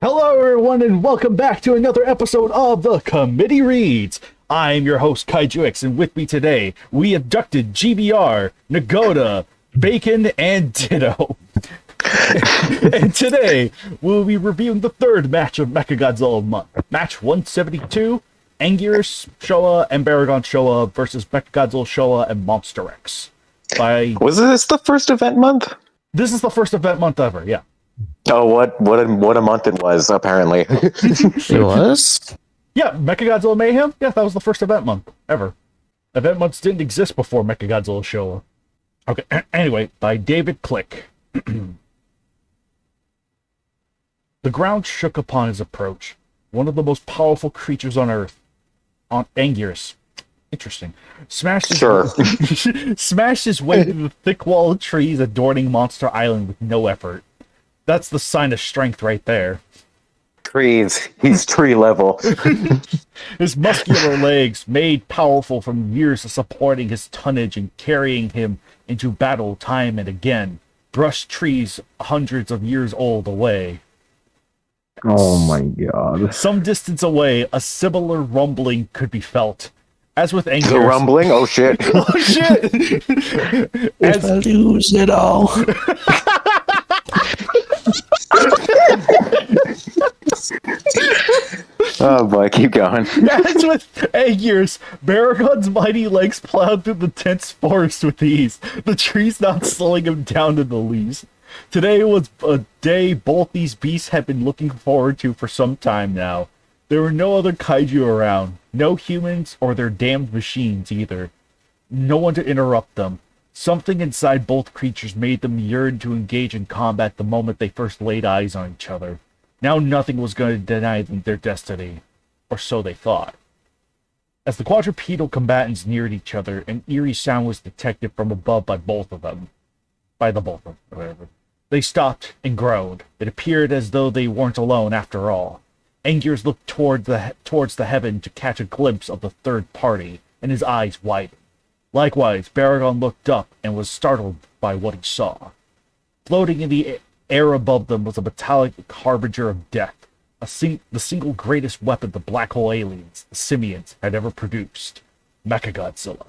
Hello, everyone, and welcome back to another episode of the Committee Reads. I'm your host, Kaiju X, and with me today, we abducted GBR, Nagoda, Bacon, and Ditto. And today, we'll be reviewing the third match of Mechagodzilla month. Match 172, Anguirus, Showa, and Baragon Showa versus Mechagodzilla, Showa, and Monster X. Was this the first event month? This is the first event month ever, yeah. Oh, what a month it was, apparently. It was? Yeah, Mechagodzilla Mayhem? Yeah, that was the first event month ever. Event months didn't exist before Mechagodzilla Showa. Okay, anyway, by David Click. The ground shook upon his approach. One of the most powerful creatures on Earth, on Anguirus. Interesting. Smashed his way through the thick wall of trees adorning Monster Island with no effort. That's the sign of strength right there. Trees. He's tree level. His muscular legs, made powerful from years of supporting his tonnage and carrying him into battle time and again, brushed trees hundreds of years old away. Oh my god. Some distance away, a similar rumbling could be felt. As with Anguirus... The rumbling? Oh shit. Oh shit! If I lose it all. Oh boy, keep going. As with Anguirus, Baragon's mighty legs plowed through the dense forest with ease, the trees not slowing him down in the least. Today was a day both these beasts had been looking forward to for some time now. There were no other kaiju around, no humans or their damned machines either. No one to interrupt them. Something inside both creatures made them yearn to engage in combat the moment they first laid eyes on each other. Now nothing was going to deny them their destiny, or so they thought. As the quadrupedal combatants neared each other, an eerie sound was detected from above by the both of them, whatever. They stopped and groaned. It appeared as though they weren't alone after all. Anguirus looked towards the heaven to catch a glimpse of the third party, and his eyes widened. Likewise, Baragon looked up and was startled by what he saw. Floating in the air above them was a metallic harbinger of death, the single greatest weapon the black hole aliens, the simians, had ever produced, Mechagodzilla.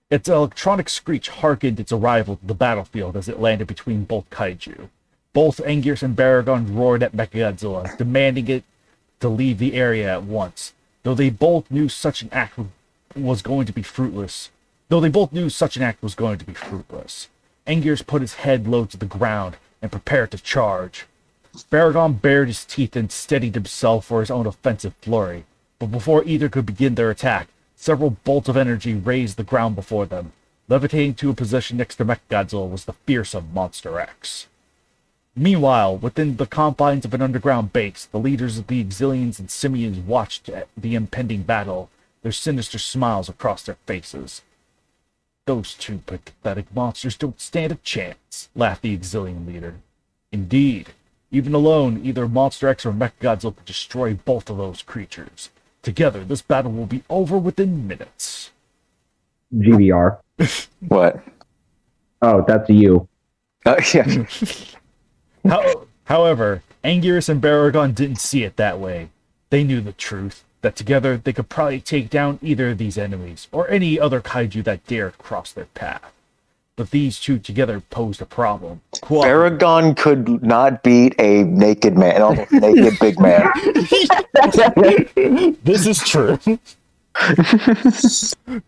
Its electronic screech harkened its arrival to the battlefield as it landed between both kaiju. Both Anguirus and Baragon roared at Mechagodzilla, demanding it to leave the area at once, though they both knew such an act was going to be fruitless. Anguirus put his head low to the ground and prepared to charge. Baragon bared his teeth and steadied himself for his own offensive flurry, but before either could begin their attack, several bolts of energy razed the ground before them. Levitating to a position next to Mechagodzilla was the fearsome Monster X. Meanwhile, within the confines of an underground base, the leaders of the Exilians and Simians watched the impending battle, their sinister smiles across their faces. "Those two pathetic monsters don't stand a chance," laughed the Exilian leader. "Indeed. Even alone, either Monster X or Mechagodzilla could destroy both of those creatures. Together, this battle will be over within minutes." GBR. What? Oh, that's you. Yeah. However, Anguirus and Baragon didn't see it that way. They knew the truth, that together they could probably take down either of these enemies, or any other kaiju that dared cross their path. But these two together posed a problem. Baragon could not beat a naked man, an almost naked big man. This is true.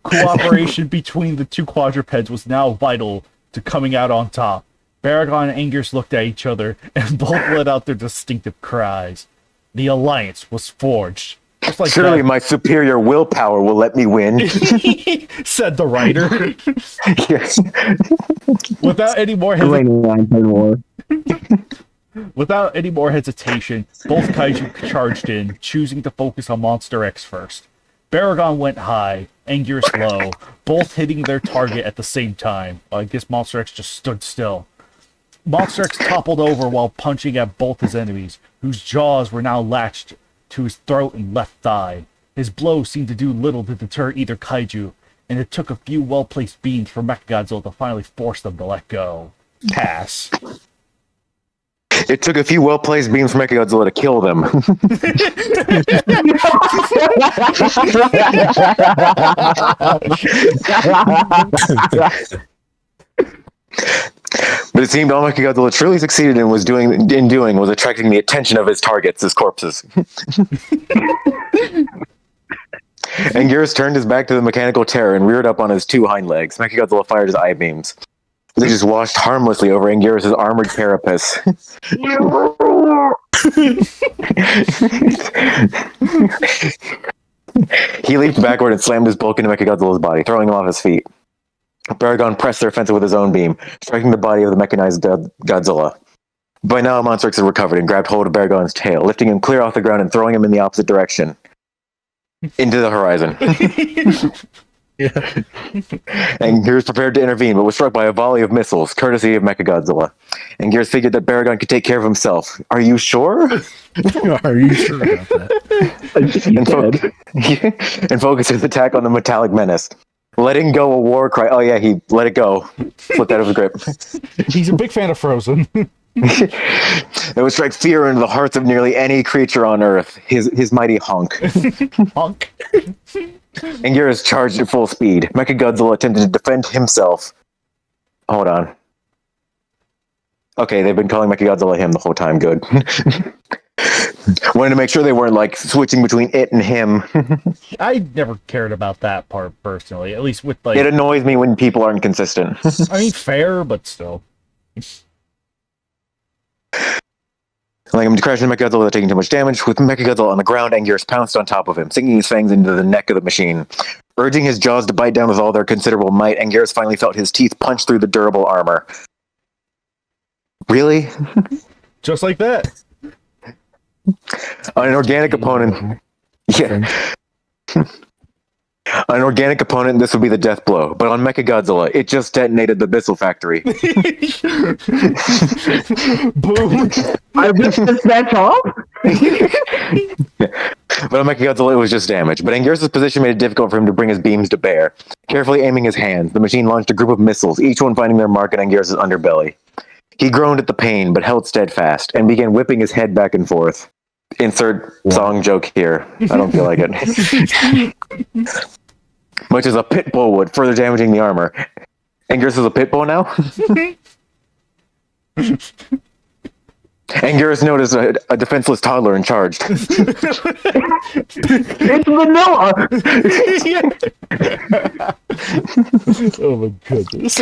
Cooperation between the two quadrupeds was now vital to coming out on top. Baragon and Anguirus looked at each other and both let out their distinctive cries. The alliance was forged. Just like Surely my superior willpower will let me win. said the writer. Yes. Without any more hesitation, both kaiju charged in, choosing to focus on Monster X first. Baragon went high, Anguirus low, both hitting their target at the same time. I guess Monster X just stood still. Monster X toppled over while punching at both his enemies, whose jaws were now latched to his throat and left thigh. His blow seemed to do little to deter either kaiju, and it took a few well-placed beams for Mechagodzilla to finally force them to let go. Pass. It took a few well-placed beams from Mechagodzilla to kill them. But it seemed all Mechagodzilla truly succeeded in was attracting the attention of his targets, his corpses. Anguirus turned his back to the mechanical terror and reared up on his two hind legs. Mechagodzilla fired his eye beams. They just washed harmlessly over Anguirus' armored carapace. He leaped backward and slammed his bulk into Mechagodzilla's body, throwing him off his feet. Baragon pressed their fence with his own beam, striking the body of the mechanized Godzilla. By now, Monster X had recovered and grabbed hold of Baragon's tail, lifting him clear off the ground and throwing him in the opposite direction. Into the horizon. And Gears prepared to intervene, but was struck by a volley of missiles, courtesy of Mechagodzilla. And Gears figured that Baragon could take care of himself. Are you sure? Are you sure about that? And focused his attack on the metallic menace. Letting go a war cry. Oh yeah, he let it go. Slipped out of his grip. He's a big fan of Frozen. It would strike fear into the hearts of nearly any creature on Earth. His mighty honk. Honk. Anguirus charged at full speed. Mechagodzilla attempted to defend himself. Hold on. Okay, they've been calling Mechagodzilla him the whole time. Good. Wanted to make sure they weren't like switching between it and him. I never cared about that part personally. At least with like. It annoys me when people aren't consistent. I mean, fair, but still. Like him to crash into Mechagodzilla without taking too much damage. With Mechagodzilla on the ground, Anguirus pounced on top of him, sinking his fangs into the neck of the machine. Urging his jaws to bite down with all their considerable might, Anguirus finally felt his teeth punch through the durable armor. Really? Just like that. On an organic opponent... Yeah. On an organic opponent, this would be the death blow. But on Mechagodzilla, it just detonated the missile factory. Boom. I ripped this match off? But on Mechagodzilla, it was just damage. But Anguirus' position made it difficult for him to bring his beams to bear. Carefully aiming his hands, the machine launched a group of missiles, each one finding their mark in Anguirus' underbelly. He groaned at the pain, but held steadfast, and began whipping his head back and forth. Insert song joke here. I don't feel like it. Much as a pit bull would, further damaging the armor. Anguirus is a pit bull now? Anguirus noticed a defenseless toddler and charged. It's vanilla! Oh my goodness.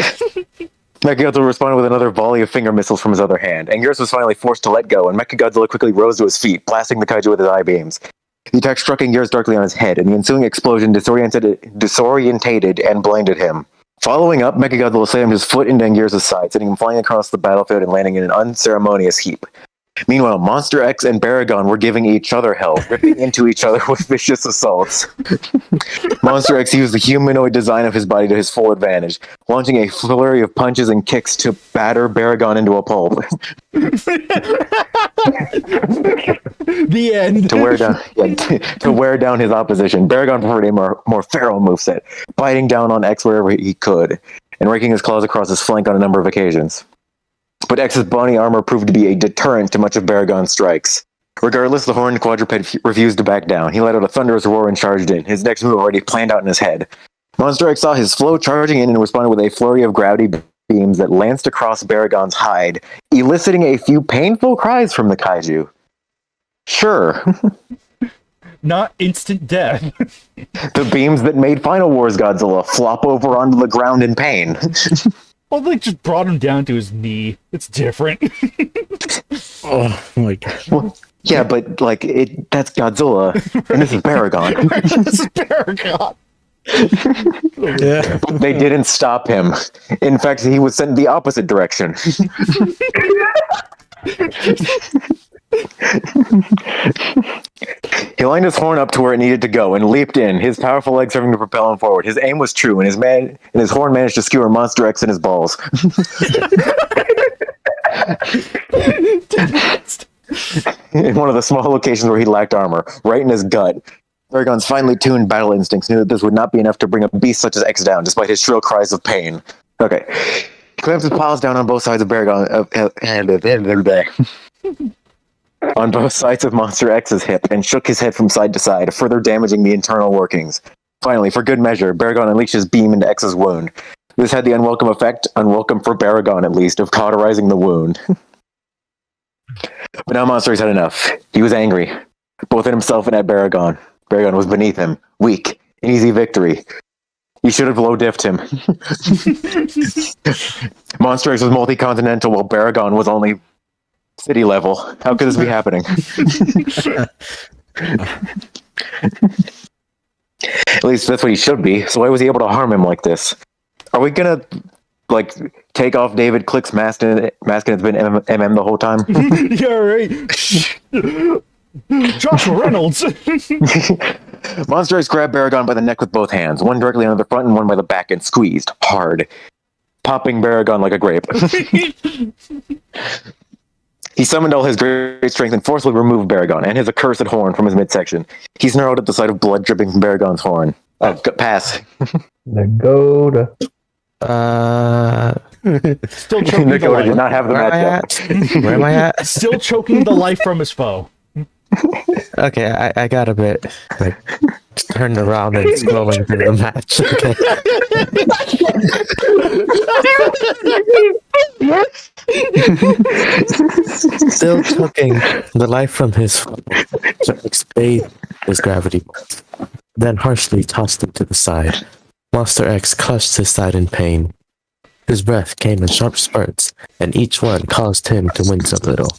Mechagodzilla responded with another volley of finger missiles from his other hand. Anguirus was finally forced to let go, and Mechagodzilla quickly rose to his feet, blasting the kaiju with his eye beams. The attack struck Anguirus directly on his head, and the ensuing explosion disorientated and blinded him. Following up, Mechagodzilla slammed his foot into Anguirus' side, sending him flying across the battlefield and landing in an unceremonious heap. Meanwhile, Monster X and Baragon were giving each other hell, ripping into each other with vicious assaults. Monster X used the humanoid design of his body to his full advantage, launching a flurry of punches and kicks to batter Baragon into a pulp. The end. To wear down his opposition, Baragon preferred a more feral moveset, biting down on X wherever he could, and raking his claws across his flank on a number of occasions. But X's bony armor proved to be a deterrent to much of Baragon's strikes. Regardless, the horned quadruped refused to back down. He let out a thunderous roar and charged in, his next move already planned out in his head. Monster X saw his flow charging in and responded with a flurry of gravity beams that lanced across Baragon's hide, eliciting a few painful cries from the kaiju. Sure. Not instant death. The beams that made Final Wars Godzilla flop over onto the ground in pain. Well, they just brought him down to his knee. It's different. Oh my god. Well, yeah, but like that's Godzilla, and this is Baragon. This is Baragon. Yeah. They didn't stop him. In fact, he was sent in the opposite direction. He lined his horn up to where it needed to go and leaped in, his powerful legs serving to propel him forward. His aim was true, and his horn managed to skewer Monster X in his balls. In one of the small locations where he lacked armor, right in his gut. Baragon's finely tuned battle instincts knew that this would not be enough to bring a beast such as X down, despite his shrill cries of pain. Okay. Clamps his paws down on both sides of Baragon, on both sides of Monster X's hip, and shook his head from side to side, further damaging the internal workings. Finally, for good measure, Baragon unleashed his beam into X's wound. This had the unwelcome effect, unwelcome for Baragon at least, of cauterizing the wound. But now Monster X had enough. He was angry, both at himself and at Baragon. Baragon was beneath him, weak, an easy victory. He should have low-diffed him. Monster X was multi-continental, while Baragon was only city level. How could this be happening? At least that's what he should be. So why was he able to harm him like this? Are we gonna take off David Click's mask and it's been MM the whole time? Yeah, right. Joshua Reynolds. Monster X grabbed Baragon by the neck with both hands, one directly on the front and one by the back, and squeezed hard, popping Baragon like a grape. He summoned all his great strength and forcibly removed Baragon and his accursed horn from his midsection. He snarled at the sight of blood dripping from Baragon's horn. Pass. The Goda. Still choking the Dakota did life. not have the Where am I match at? Where am I at? Still choking the life from his foe. Okay, I got a bit turned around and scrolling through the match. Still choking the life from his foe, spade his gravity bolt, then harshly tossed him to the side. Monster X clutched his side in pain. His breath came in sharp spurts, and each one caused him to wince a little.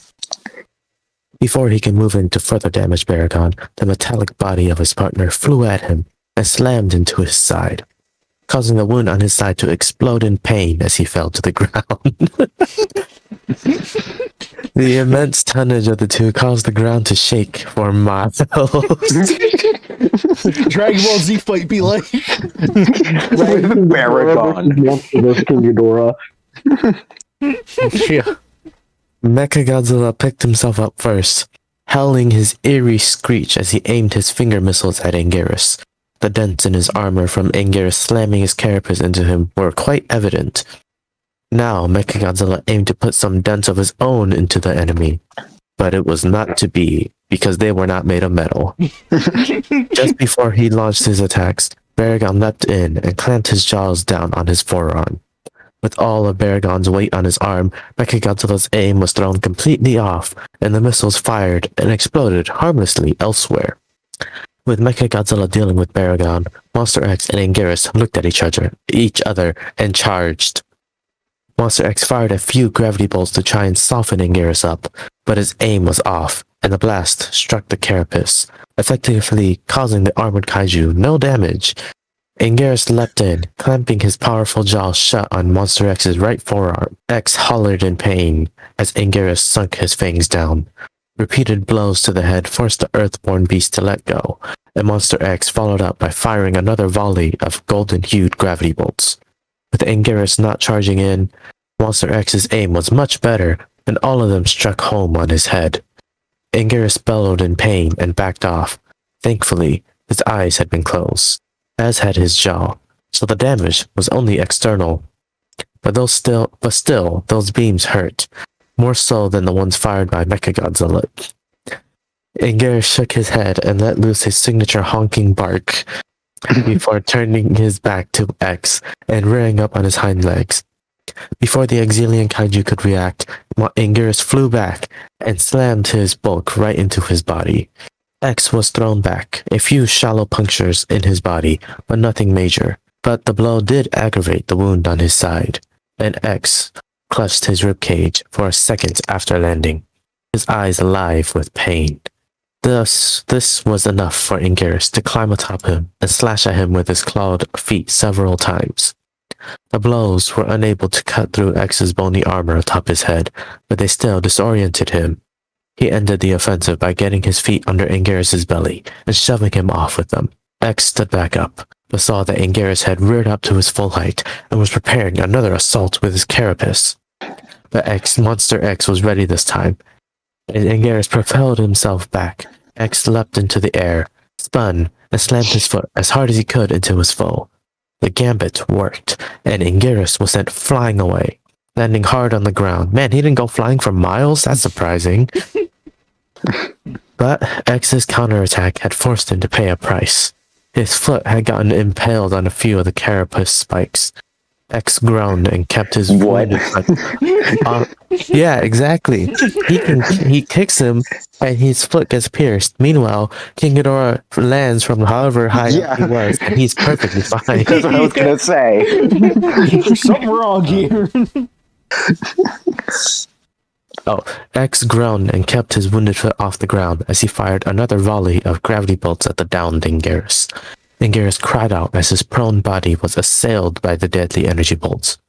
Before he could move in to further damage Baragon, the metallic body of his partner flew at him and slammed into his side, causing the wound on his side to explode in pain as he fell to the ground. The immense tonnage of the two caused the ground to shake for miles. Dragon Ball Z fight be like. Baragon. Yeah. Mechagodzilla picked himself up first, howling his eerie screech as he aimed his finger missiles at Anguirus. The dents in his armor from Anguirus slamming his carapace into him were quite evident. Now Mechagodzilla aimed to put some dents of his own into the enemy, but it was not to be, because they were not made of metal. Just before he launched his attacks, Baragon leapt in and clamped his jaws down on his forearm. With all of Baragon's weight on his arm, Mechagodzilla's aim was thrown completely off, and the missiles fired and exploded harmlessly elsewhere. With Mechagodzilla dealing with Baragon, Monster X and Anguirus looked at each other and charged. Monster X fired a few gravity bolts to try and soften Anguirus up, but his aim was off, and the blast struck the carapace, effectively causing the armored kaiju no damage. Anguirus leapt in, clamping his powerful jaws shut on Monster X's right forearm. X hollered in pain as Anguirus sunk his fangs down. Repeated blows to the head forced the earthborn beast to let go, and Monster X followed up by firing another volley of golden-hued gravity bolts. With Anguirus not charging in, Monster X's aim was much better, and all of them struck home on his head. Anguirus bellowed in pain and backed off. Thankfully, his eyes had been closed, as had his jaw, so the damage was only external. But still, those beams hurt, more so than the ones fired by Mechagodzilla. Anguirus shook his head and let loose his signature honking bark before turning his back to X and rearing up on his hind legs. Before the Exilian kaiju could react, Anguirus flew back and slammed his bulk right into his body. X was thrown back, a few shallow punctures in his body, but nothing major. But the blow did aggravate the wound on his side, and X clutched his ribcage for a second after landing, his eyes alive with pain. This was enough for Anguirus to climb atop him and slash at him with his clawed feet several times. The blows were unable to cut through X's bony armor atop his head, but they still disoriented him. He ended the offensive by getting his feet under Anguirus' belly and shoving him off with them. X stood back up, but saw that Anguirus had reared up to his full height and was preparing another assault with his carapace. But Monster X was ready this time. As Anguirus propelled himself back, X leapt into the air, spun, and slammed his foot as hard as he could into his foe. The gambit worked, and Anguirus was sent flying away, landing hard on the ground. Man, he didn't go flying for miles? That's surprising. But X's counterattack had forced him to pay a price. His foot had gotten impaled on a few of the carapace spikes. X groaned and kept his wounded foot. Yeah, exactly. He kicks him and his foot gets pierced. Meanwhile, King Ghidorah lands from however high up he was, and he's perfectly fine. That's what I was gonna say. There's something wrong here. X groaned and kept his wounded foot off the ground as he fired another volley of gravity bolts at the downed Anguirus. Anguirus cried out as his prone body was assailed by the deadly energy bolts.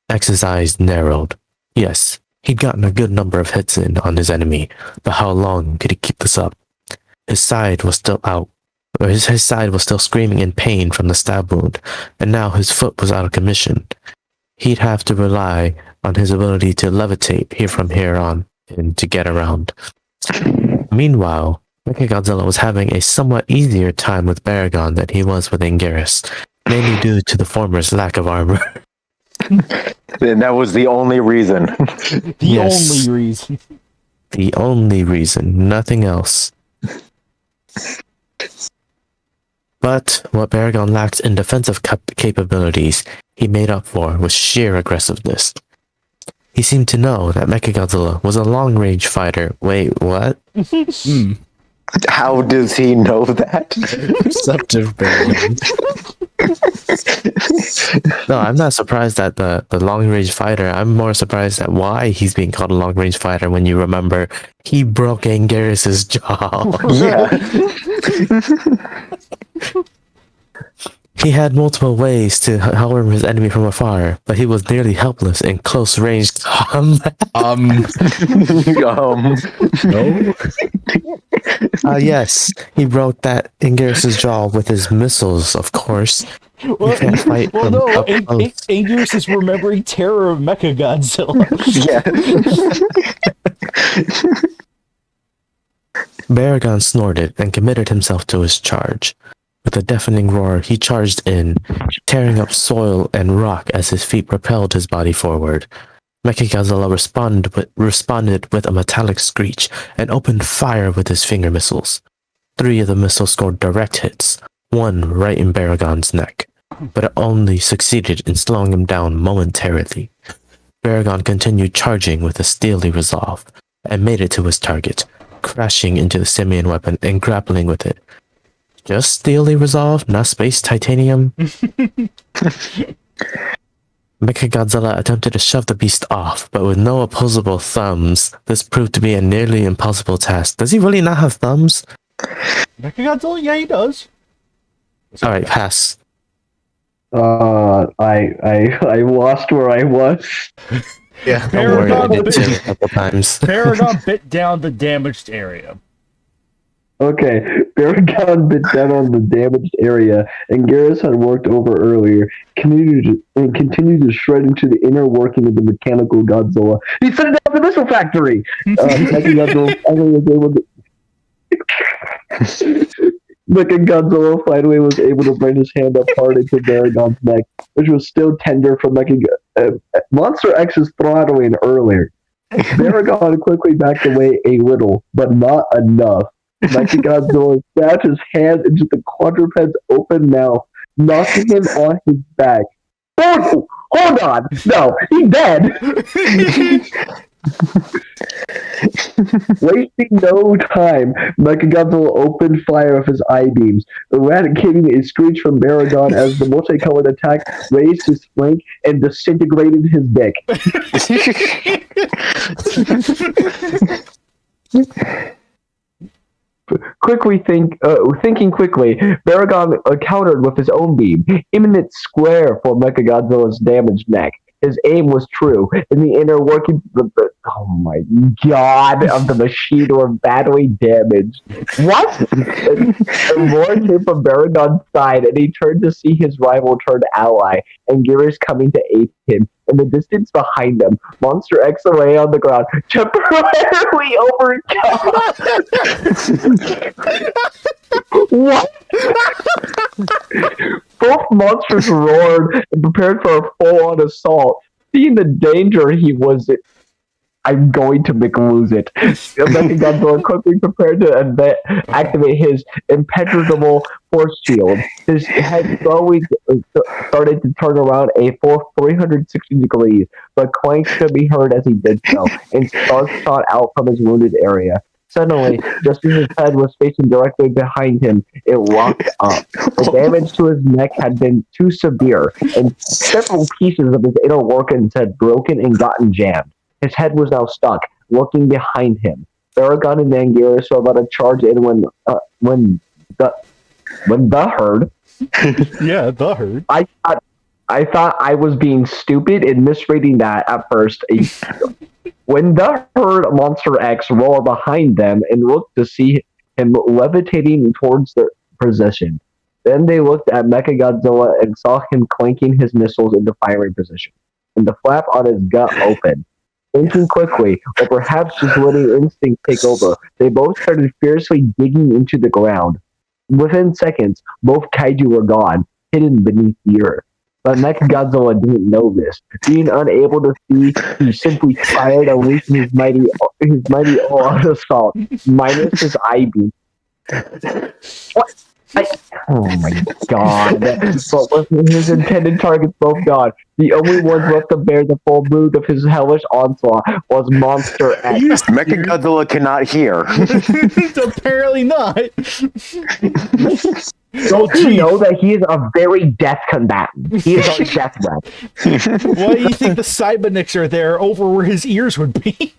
X's eyes narrowed. Yes, he'd gotten a good number of hits in on his enemy, but how long could he keep this up? His side was still out. His side was still screaming in pain from the stab wound, and now his foot was out of commission. He'd have to rely on his ability to levitate from here on and to get around. Meanwhile, Mechagodzilla was having a somewhat easier time with Baragon than he was with Anguirus, mainly due to the former's lack of armor. And that was the only reason. Only reason. The only reason, nothing else. But what Baragon lacked in defensive capabilities, he made up for with sheer aggressiveness. He seemed to know that Mechagodzilla was a long-range fighter. Wait, what? How does he know that? Perceptive Baragon. No, I'm not surprised at the long-range fighter. I'm more surprised at why he's being called a long-range fighter when you remember he broke Anguirus' jaw. Yeah. He had multiple ways to harm his enemy from afar, but he was nearly helpless in close-range combat. No. Yes, he broke that Anguirus' jaw with his missiles, of course. Well, You can't fight well from no, up close. Anguirus is remembering terror of Mechagodzilla. Yeah. Baragon snorted and committed himself to his charge. With a deafening roar, he charged in, tearing up soil and rock as his feet propelled his body forward. Mechagodzilla responded with a metallic screech and opened fire with his finger missiles. 3 of the missiles scored direct hits, one right in Baragon's neck, but it only succeeded in slowing him down momentarily. Baragon continued charging with a steely resolve and made it to his target, crashing into the simian weapon and grappling with it. Just steely resolve, not space titanium? Mechagodzilla attempted to shove the beast off, but with no opposable thumbs, this proved to be a nearly impossible task. Does he really not have thumbs? Mechagodzilla? Yeah, he does. Alright, pass. I lost where I was. Yeah, don't worry, I did too a couple times. Paragon bit down the damaged area. Okay, Baragon bit down on the damaged area, and Garrus had worked over earlier, continued to shred into the inner working of the mechanical Godzilla. He set it down the missile factory! Mechagodzilla finally was able to bring his hand up hard into Baragon's neck, which was still tender from Monster X's throttling earlier. Baragon quickly backed away a little, but not enough. Mechagodzilla stabbed his hand into the quadruped's open mouth, knocking him on his back. Oh, hold on! No, he's dead! Wasting no time, Mechagodzilla opened fire with his I-beams, eradicating a screech from Baragon as the multicolored attack raised his flank and disintegrated his dick. Thinking quickly, Baragon countered with his own beam, aiming it square for Mechagodzilla's damaged neck. His aim was true, and the inner workings of the machine were badly damaged. What? The roar came from Baragon's side, and he turned to see his rival turned ally, Anguirus coming to aid him. In the distance behind them, Monster X lay on the ground, temporarily overcome. What? Both monsters roared and prepared for a full-on assault. seeing the danger he was in, I'm going to lose it. Mechagodzilla quickly prepared to activate his impenetrable force shield. His head slowly started to turn around a full 360 degrees, but clanks could be heard as he did so, and sparks shot out from his wounded area. Suddenly, just as his head was facing directly behind him, it locked up. The damage to his neck had been too severe, and several pieces of his inner organs had broken and gotten jammed. His head was now stuck, looking behind him. Baragon and Anguirus were about to charge in when the herd. Yeah, the herd. I thought I was being stupid and misreading that at first. When the herd Monster X roared behind them and looked to see him levitating towards their position. Then they looked at Mechagodzilla and saw him clanking his missiles into firing position, and the flap on his gut opened. Thinking quickly, or perhaps just letting instinct take over, they both started fiercely digging into the ground. Within seconds, both kaiju were gone, hidden beneath the earth. But Mechagodzilla didn't know this. Being unable to see, he simply fired unleashing his mighty all-out assault, minus his eye beam. What? Oh my god. But with his intended targets both gone, the only ones left to bear the full mood of his hellish onslaught was Monster X. Mechagodzilla cannot hear. Apparently not. Don't you know that he is a very death combatant? He is on death rep. Why do you think the Cybernetics are there over where his ears would be?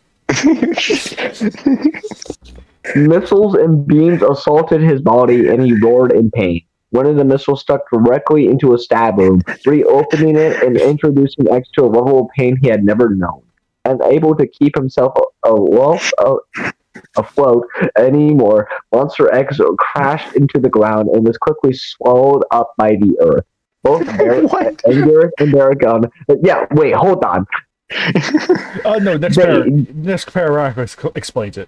Missiles and beams assaulted his body, and he roared in pain. One of the missiles stuck directly into a stab wound, reopening it and introducing X to a level of pain he had never known. Unable to keep himself afloat anymore, Monster X crashed into the ground and was quickly swallowed up by the earth. Both Anguirus and Baragon. Yeah, wait, hold on. No, next paragraph explains it.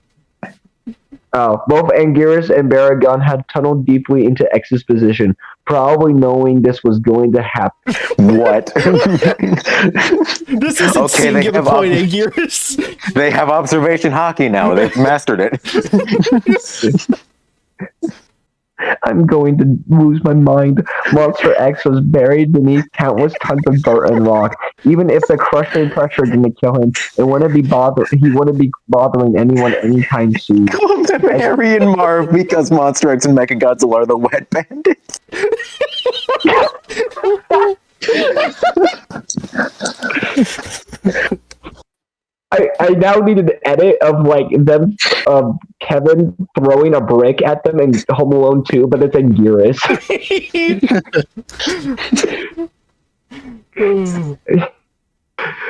Both Anguirus and Baragon had tunneled deeply into X's position, probably knowing this was going to happen. What? This isn't singular point, Anguirus. They have observation hockey now. They've mastered it. I'm going to lose my mind. Monster X was buried beneath countless tons of dirt and rock. Even if the crushing pressure didn't kill him, he wouldn't be bothering anyone anytime soon. Call them Harry and Marv because Monster X and Mechagodzilla are the wet bandits. I now need an edit of Kevin throwing a brick at them in Home Alone 2, but it's Anguirus.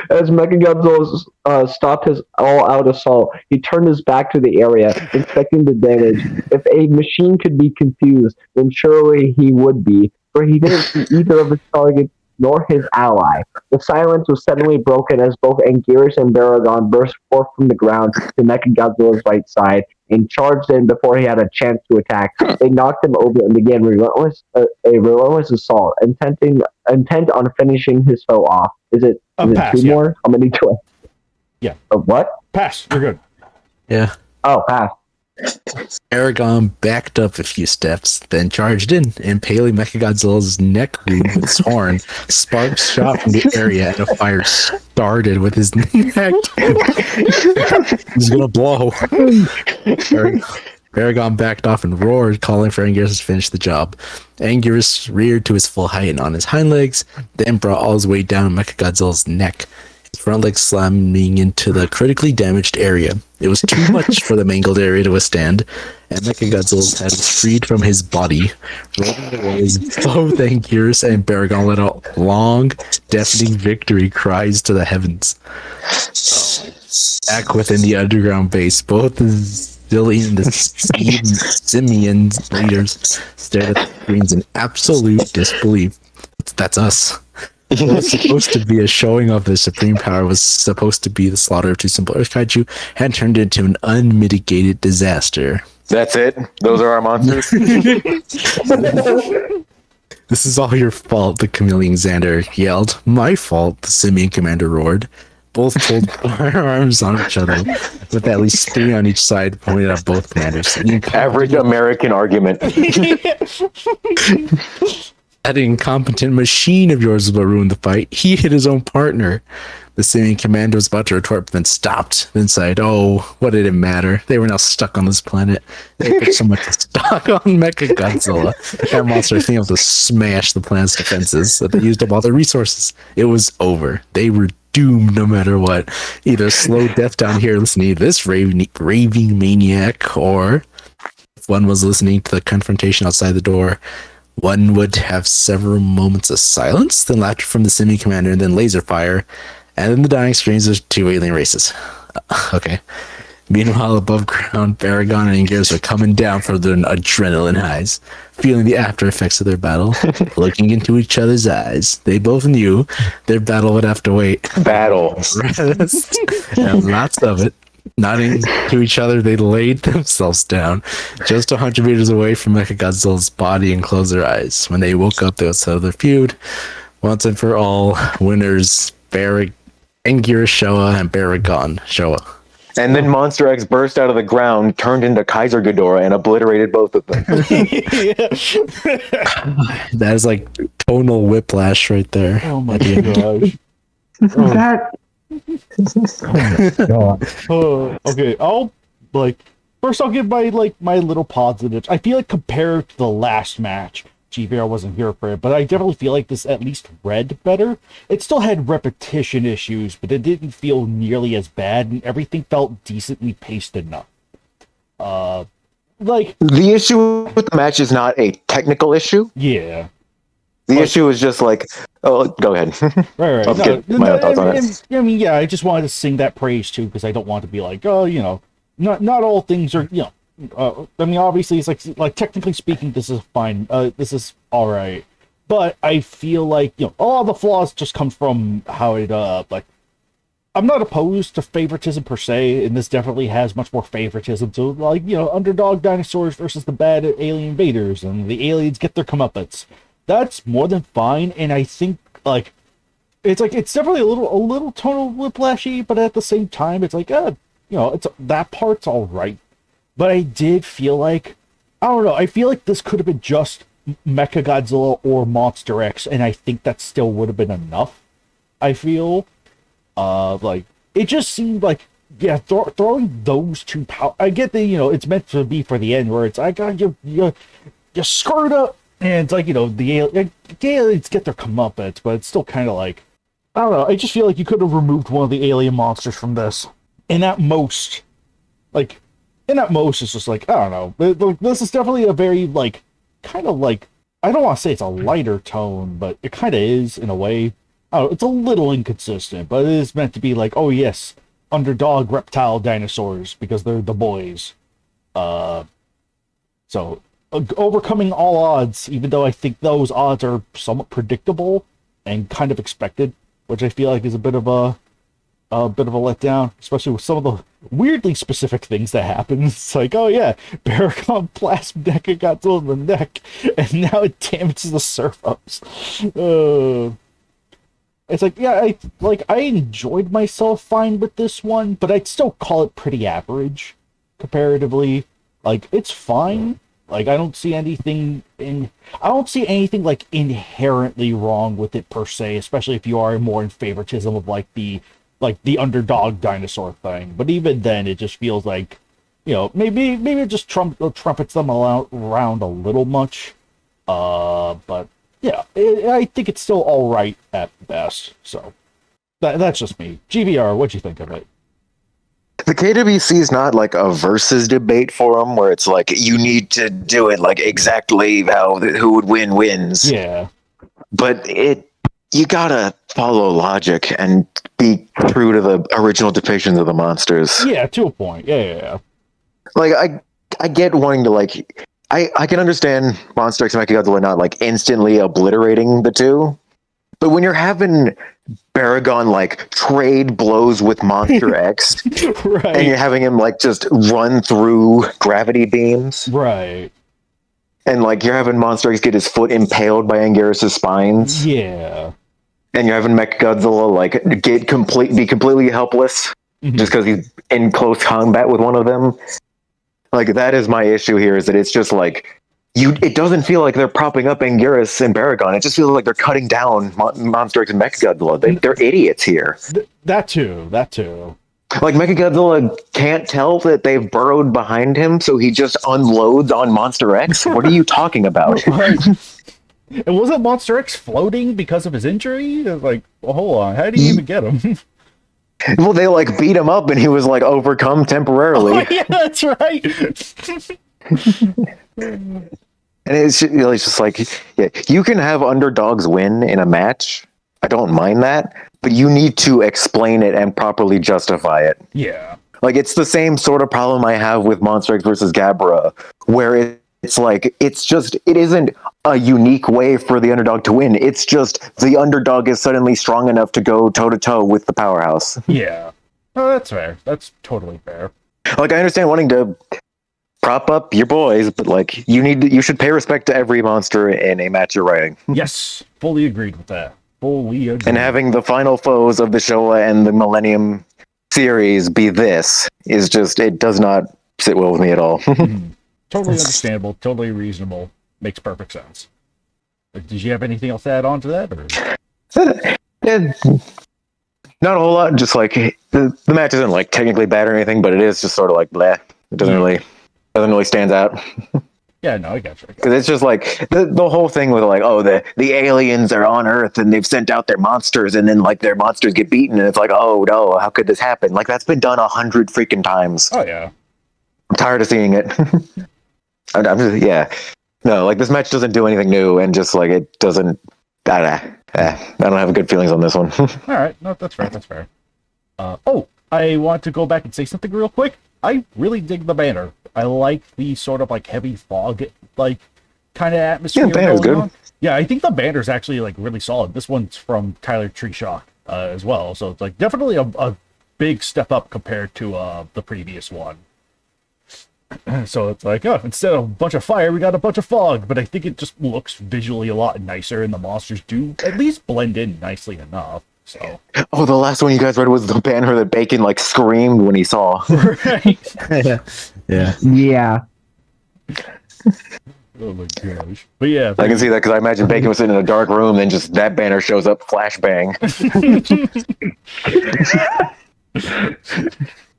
As Mechagodzilla stopped his all-out assault, he turned his back to the area, inspecting the damage. If a machine could be confused, then surely he would be, for he didn't see either of his targets nor his ally. The silence was suddenly broken as both Anguirus and Baragon burst forth from the ground to Mechagodzilla's right side and charged in before he had a chance to attack. They knocked him over and began a relentless assault, intent on finishing his foe off. Is it pass, two more? How many do I? Yeah. What? Pass. You're good. Yeah. Oh, pass. Aragon backed up a few steps, then charged in, impaling Mechagodzilla's neck wound with his horn. Sparks shot from the area and a fire started with his neck. He's gonna blow. Aragon backed off and roared, calling for Anguirus to finish the job. Anguirus reared to his full height on his hind legs, then brought all his weight down on Mechagodzilla's neck. His front legs slamming into the critically damaged area. It was too much for the mangled area to withstand, and Mechagodzilla's head was freed from his body. Rolling away as both Anguirus and Baragon let out long, deafening victory cries to the heavens. Back within the underground base, both the Zillion and the Simian leaders stared at the screens in absolute disbelief. That's us. It was supposed to be a showing of the supreme power, was supposed to be the slaughter of two simple Earth kaiju, and turned into an unmitigated disaster. That's it? Those are our monsters? This is all your fault, the chameleon Xander yelled. My fault, the simian commander roared. Both pulled firearms on each other, with at least 3 on each side pointed at both commanders. Average American argument. That incompetent machine of yours will ruin the fight. He hit his own partner. The simian commander was about to retort, but then stopped. Then sighed, oh, what did it matter? They were now stuck on this planet. They put so much stock on Mechagodzilla. That monster was able to smash the planet's defenses, so they used up all their resources. It was over. They were doomed no matter what. Either slow death down here listening to this raving maniac, or if one was listening to the confrontation outside the door, one would have several moments of silence, then laughter from the simian commander, and then laser fire, and then the dying screams of 2 alien races. Okay. Meanwhile, above ground, Baragon and Anguirus are coming down from their adrenaline highs, feeling the after effects of their battle, looking into each other's eyes. They both knew their battle would have to wait. Battle. Rest, and lots of it. Nodding to each other, they laid themselves down just 100 meters away from Mechagodzilla's body and closed their eyes. When they woke up, they would settle their feud. Once and for all, winners Anguirus Showa and Baragon Showa. And then Monster X burst out of the ground, turned into Kaiser Ghidorah, and obliterated both of them. That is like tonal whiplash right there. Oh my gosh. That. Oh, God. Okay, I'll first I'll give my little positives. I feel like compared to the last match, GVR wasn't here for it, but I definitely feel like this at least read better. It still had repetition issues, but it didn't feel nearly as bad, and everything felt decently paced enough. The issue with the match is not a technical issue. Yeah. The issue is just like, oh, go ahead. Right. I'll get my own thoughts on it. I mean, yeah, I just wanted to sing that praise too, because I don't want to be like, oh, not all things are, I mean, obviously, it's like technically speaking, this is fine. This is all right, but I feel like all the flaws just come from how it I'm not opposed to favoritism per se, and this definitely has much more favoritism to underdog dinosaurs versus the bad alien invaders, and the aliens get their comeuppance. That's more than fine, and I think it's definitely a little tonal whiplashy, but at the same time, it's it's that part's all right. But I did feel like, I don't know, I feel like this could have been just Mechagodzilla or Monster X, and I think that still would have been enough. I feel, it just seemed like, throwing those two I get that, it's meant to be for the end, where it's, you screwed up, and it's like, the aliens get their comeuppance, but it's still kind of like, I don't know, I just feel like you could have removed one of the alien monsters from this. And at most, it's just like, I don't know. This is definitely a very, I don't want to say it's a lighter tone, but it kind of is in a way. I don't know, it's a little inconsistent, but it is meant to be like, oh yes, underdog reptile dinosaurs, because they're the boys. So, overcoming all odds, even though I think those odds are somewhat predictable and kind of expected, which I feel like is a bit of a letdown, especially with some of the weirdly specific things that happen. It's like, oh yeah, Baragon blasts Mechagodzilla in the neck, and now it damages the surf-ups. It's like, yeah, I enjoyed myself fine with this one, but I'd still call it pretty average, comparatively. It's fine. I don't see anything inherently wrong with it per se, especially if you are more in favoritism of the underdog dinosaur thing. But even then, it just feels like, maybe it just trumpets them around a little much. But yeah, I think it's still all right at best. So that's just me. GVR, what'd you think of it? The KWC is not like a versus debate forum where it's like you need to do it like exactly how who would win wins. Yeah. But you gotta follow logic and be true to the original depictions of the monsters. Yeah, to a point. Yeah. I get wanting to I can understand Monster X and Mechagodzilla not instantly obliterating the two, but when you're having Baragon trade blows with Monster X, right, and you're having him just run through gravity beams, right, And like you're having Monster X get his foot impaled by Anguirus' spines. Yeah. And you're having Mechagodzilla like be completely helpless just because he's in close combat with one of them. Like that is my issue here, is that it's just like it doesn't feel like they're propping up Anguirus and Baragon. It just feels like they're cutting down Monster X and Mechagodzilla. They're idiots here. That too. Like Mechagodzilla can't tell that they've burrowed behind him, so he just unloads on Monster X. What are you talking about? Right. And wasn't Monster X floating because of his injury? It was like, well, hold on, how do you even get him? Well, they like beat him up, and he was like overcome temporarily. Oh, yeah, that's right. And it's just like, yeah, you can have underdogs win in a match. I don't mind that, but you need to explain it and properly justify it. Yeah. Like, it's the same sort of problem I have with Monster X versus Gabra, where it's like, it isn't a unique way for the underdog to win. It's just the underdog is suddenly strong enough to go toe-to-toe with the powerhouse. Yeah. Oh, that's fair. That's totally fair. Like, I understand wanting to prop up your boys, but like, you should pay respect to every monster in a match you're writing. Yes, fully agreed with that. Fully agreed. And having the final foes of the Showa and the Millennium series be this is just, it does not sit well with me at all. Totally understandable, totally reasonable. Makes perfect sense. Did you have anything else to add on to that? Or? Yeah, not a whole lot, just like, the match isn't like technically bad or anything, but it is just sort of like, bleh. It doesn't really stand out. Yeah, no, I got you. Because it's just like the whole thing with like, oh, the aliens are on Earth and they've sent out their monsters, and then like their monsters get beaten, and it's like, oh no, how could this happen? Like that's been done 100 freaking times. Oh yeah, I'm tired of seeing it. I'm just, yeah, no, like this match doesn't do anything new, and just like it doesn't. I don't have good feelings on this one. All right, no, that's fair. That's fair. I want to go back and say something real quick. I really dig the banner. I like the sort of like heavy fog, like kind of atmosphere. Yeah, banner's good. On. Yeah, I think the banner's actually like really solid. This one's from Tyler Tree Shock as well, so it's like definitely a big step up compared to the previous one. So it's like, oh, instead of a bunch of fire, we got a bunch of fog. But I think it just looks visually a lot nicer, and the monsters do at least blend in nicely enough. So. Oh, the last one you guys read was the banner that Bacon like screamed when he saw. Right. Yeah. Oh my gosh. But yeah. I can see that because I imagine Bacon was sitting in a dark room, then just that banner shows up, flashbang.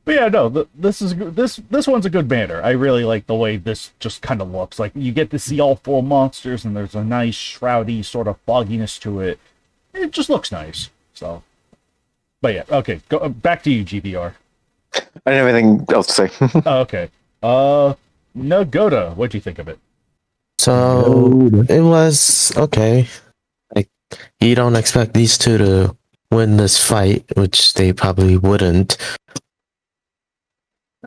But yeah, no, this one's a good banner. I really like the way this just kind of looks. Like you get to see all four monsters, and there's a nice shroudy sort of fogginess to it. It just looks nice. So, but yeah, okay. Go back to you, GBR. I didn't have anything else to say. Oh, okay. No, Goda, what'd you think of it? So it was okay. Like you don't expect these two to win this fight, which they probably wouldn't.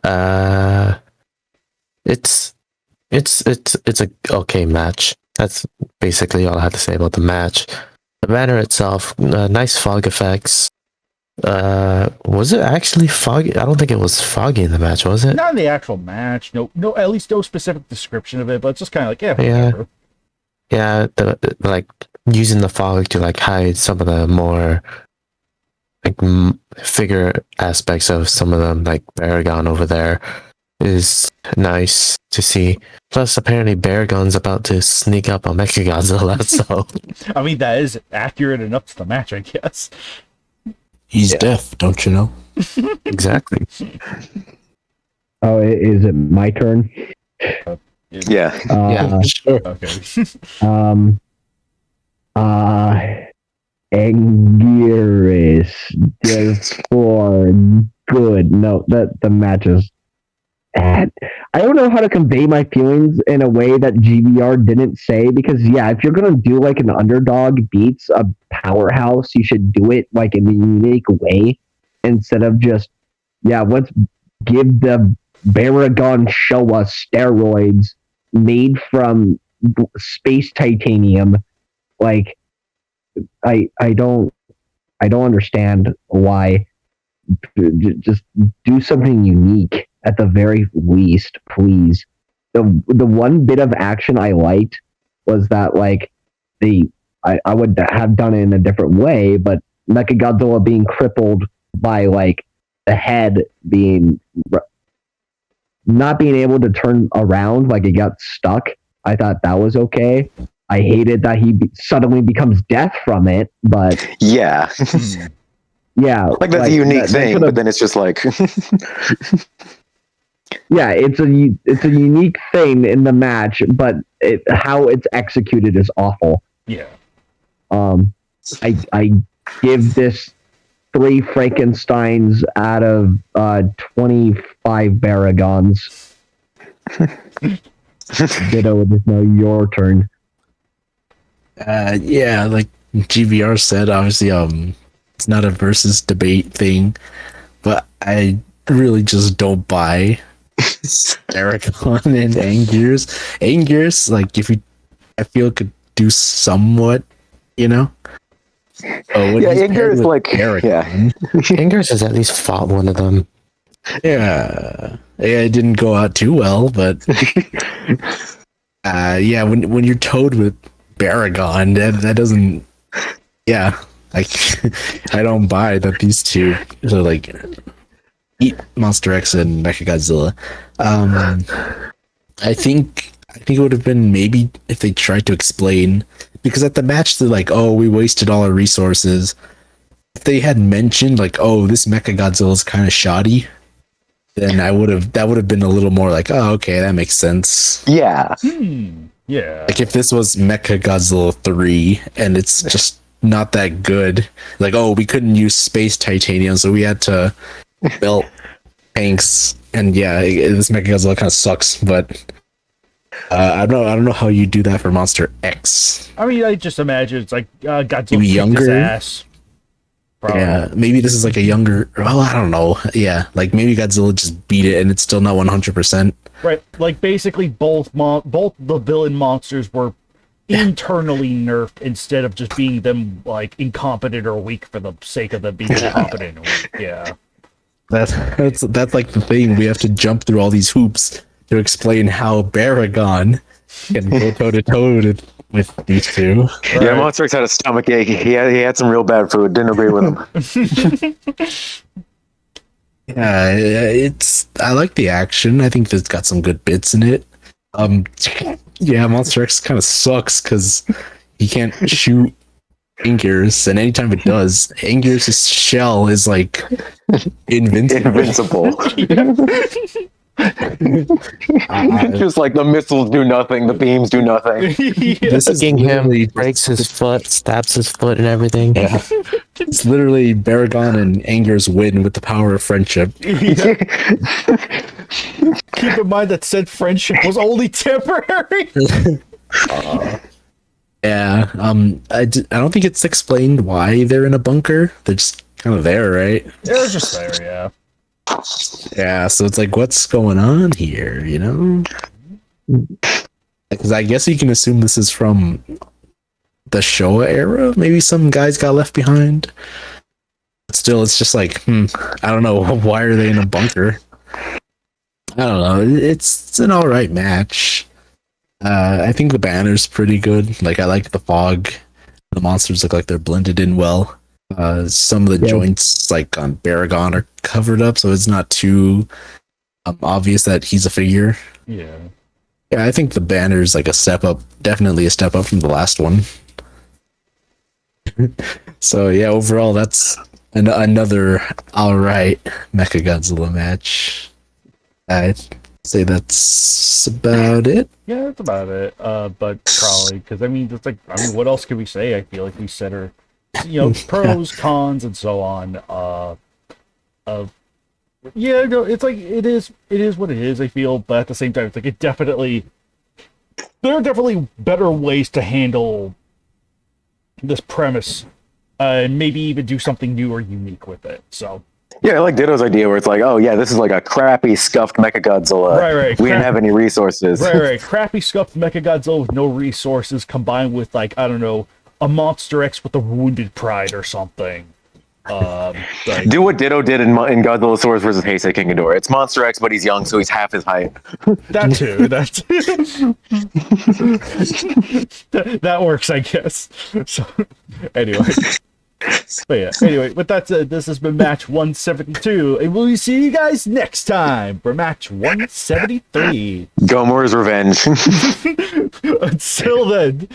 It's a okay match. That's basically all I have to say about the match. The banner itself, nice fog effects. Was it actually foggy? I don't think it was foggy in the match, was it? Not in the actual match. No, at least no specific description of it, but it's just kind of like, yeah, like using the fog to like hide some of the more like figure aspects of some of them, like Baragon over there, is nice to see. Plus, apparently, Baragon's about to sneak up on Mechagodzilla, so... I mean, that is accurate enough to the match, I guess. He's deaf, don't you know? Exactly. Oh, is it my turn? Yeah. Yeah, sure. Okay. Anguirus just for good. No, the match is. I don't know how to convey my feelings in a way that GBR didn't say, because yeah, if you're gonna do like an underdog beats a powerhouse, you should do it like in a unique way instead of just let's give the Baragon Showa steroids made from space titanium. Like I don't understand why. Just do something unique at the very least, please. the one bit of action I liked was that like I would have done it in a different way, but Mechagodzilla being crippled by like the head being not being able to turn around, like it got stuck. I thought that was okay. I hated that he suddenly becomes deaf from it, but Yeah. yeah, Like that's a unique thing, but then it's just like yeah, it's a unique thing in the match, but how it's executed is awful. Yeah. I give this 3 Frankensteins out of 25 Baragons. Ditto, it is now your turn. Yeah, like GVR said, obviously, it's not a versus debate thing, but I really just don't buy Baragon and Anguirus. Anguirus, like, I feel could do somewhat, you know? Oh, yeah, Anguirus like Baragon, Anguirus has at least fought one of them. yeah, it didn't go out too well, but yeah, when you're towed with Baragon, that doesn't, yeah, like I don't buy that these two are like eat Monster X and Mechagodzilla. I think it would have been maybe if they tried to explain, because at the match they're like, oh, we wasted all our resources. If they had mentioned like, oh, this Mechagodzilla is kind of shoddy, then that would have been a little more like, oh, okay, that makes sense. yeah. Yeah. Like if this was Mechagodzilla 3 and it's just not that good, like, oh, we couldn't use space titanium, so we had to belt tanks, and yeah, this Mechagodzilla kind of sucks, but I don't know how you do that for Monster X. I mean, I just imagine it's like Godzilla Maybe kicked younger? his ass. Probably. Yeah, maybe this is like a younger. Well, I don't know. Yeah, like maybe Godzilla just beat it, and it's still not 100%. Right, like basically both the villain monsters were internally nerfed instead of just being them like incompetent or weak for the sake of them being incompetent. Or weak. Yeah, That's like the thing. We have to jump through all these hoops to explain how Baragon can go toe to toe with these two. Yeah, Right. Monster X had a stomach ache. He had some real bad food. Didn't agree with him. Yeah, I like the action. I think it's got some good bits in it. Yeah, Monster X kind of sucks because he can't shoot Anguirus, and anytime it does, Anguirus' shell is like invincible. Just like the missiles do nothing, the beams do nothing. This is Kicking him, literally breaks his foot, stabs his foot, and everything. Yeah. It's literally Baragon and Anguirus win with the power of friendship. Yeah. Keep in mind that said friendship was only temporary. Yeah. I don't think it's explained why they're in a bunker. They're just kind of there, right? They're just there, yeah. Yeah. So it's like, what's going on here? You know? Because I guess you can assume this is from the Showa era. Maybe some guys got left behind. But still, it's just like, I don't know. Why are they in a bunker? I don't know. It's an all right match. I think the banner's pretty good. Like, I like the fog. The monsters look like they're blended in well. Some of the joints, like on Baragon, are covered up, so it's not too obvious that he's a figure. Yeah. Yeah, I think the banner's like a step up. Definitely a step up from the last one. So yeah, overall, that's another all right Mechagodzilla match. I'd say that's about it. Yeah, that's about it. But probably because I mean, what else can we say? I feel like we said our, pros, cons, and so on. Yeah, no, it's like it is what it is. I feel, but at the same time, it's like there are definitely better ways to handle this premise, and maybe even do something new or unique with it. So. Yeah, I like Ditto's idea where it's like, oh yeah, this is like a crappy, scuffed Mechagodzilla. Right. We didn't have any resources. Right. Crappy, scuffed Mechagodzilla with no resources combined with, like, I don't know, a Monster X with a wounded pride or something. Like, Do what Ditto did in Godzilla versus Heisei King Ghidorah. It's Monster X, but he's young, so he's half his height. that too. That works, I guess. So, anyway. But yeah, anyway, with that said, this has been match 172, and we'll see you guys next time for match 173. Gomer's Revenge. Until then,